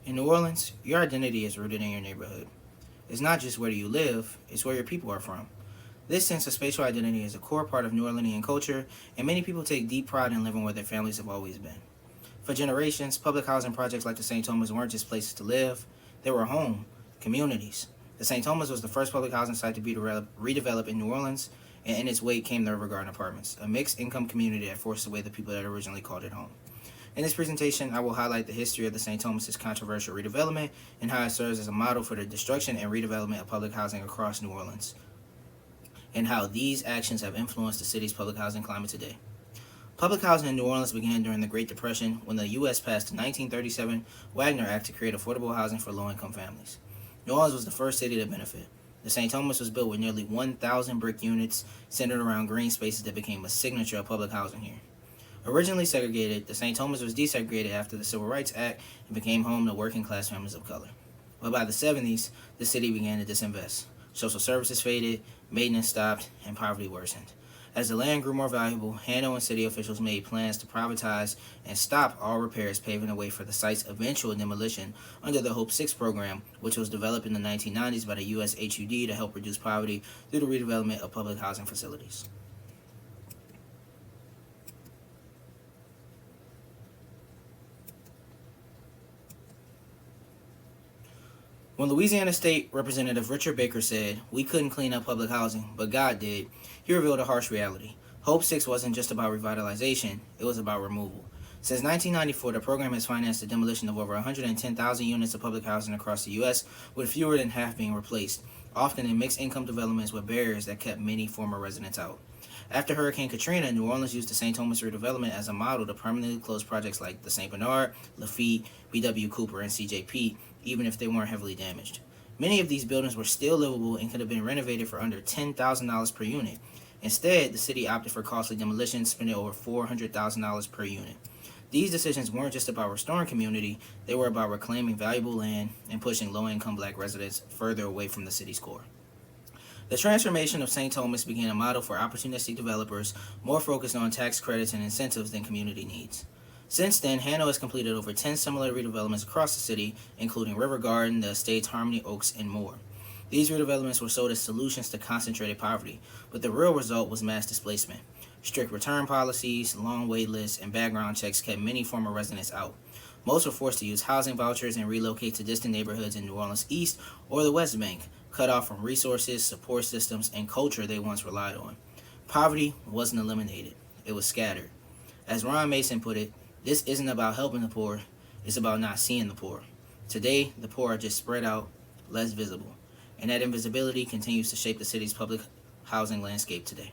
In New Orleans, your identity is rooted in your neighborhood. It's not just where you live, it's where your people are from. This sense of spatial identity is a core part of New Orleanian culture, and many people take deep pride in living where their families have always been. For generations, public housing projects like the St. Thomas weren't just places to live, they were home, communities. The St. Thomas was the first public housing site to be redeveloped in New Orleans, and in its wake came the River Garden Apartments, a mixed income community that forced away the people that originally called it home. In this presentation, I will highlight the history of the St. Thomas's controversial redevelopment and how it serves as a model for the destruction and redevelopment of public housing across New Orleans, and how these actions have influenced the city's public housing climate today. Public housing in New Orleans began during the Great Depression when the U.S. passed the 1937 Wagner Act to create affordable housing for low-income families. New Orleans was the first city to benefit. The St. Thomas was built with nearly 1,000 brick units centered around green spaces that became a signature of public housing here. Originally segregated, the St. Thomas was desegregated after the Civil Rights Act and became home to working-class families of color. But by the 70s, the city began to disinvest. Social services faded, maintenance stopped, and poverty worsened. As the land grew more valuable, Hano and city officials made plans to privatize and stop all repairs, paving the way for the site's eventual demolition under the Hope 6 program, which was developed in the 1990s by the U.S. HUD to help reduce poverty through the redevelopment of public housing facilities. When Louisiana State Representative Richard Baker said, "We couldn't clean up public housing, but God did," he revealed a harsh reality. Hope 6 wasn't just about revitalization, it was about removal. Since 1994, the program has financed the demolition of over 110,000 units of public housing across the U.S., with fewer than half being replaced, often in mixed-income developments with barriers that kept many former residents out. After Hurricane Katrina, New Orleans used the St. Thomas redevelopment as a model to permanently close projects like the St. Bernard, Lafitte, B.W. Cooper, and CJP, even if they weren't heavily damaged. Many of these buildings were still livable and could have been renovated for under $10,000 per unit. Instead, the city opted for costly demolitions, spending over $400,000 per unit. These decisions weren't just about restoring community, they were about reclaiming valuable land and pushing low-income black residents further away from the city's core. The transformation of St. Thomas began a model for opportunistic developers more focused on tax credits and incentives than community needs. Since then, Hano has completed over 10 similar redevelopments across the city, including River Garden, the estates Harmony Oaks, and more. These redevelopments were sold as solutions to concentrated poverty, but the real result was mass displacement. Strict return policies, long wait lists, and background checks kept many former residents out. Most were forced to use housing vouchers and relocate to distant neighborhoods in New Orleans East or the West Bank, cut off from resources, support systems, and culture they once relied on. Poverty wasn't eliminated, it was scattered. As Ron Mason put it, "This isn't about helping the poor, it's about not seeing the poor." Today, the poor are just spread out, less visible, and that invisibility continues to shape the city's public housing landscape today.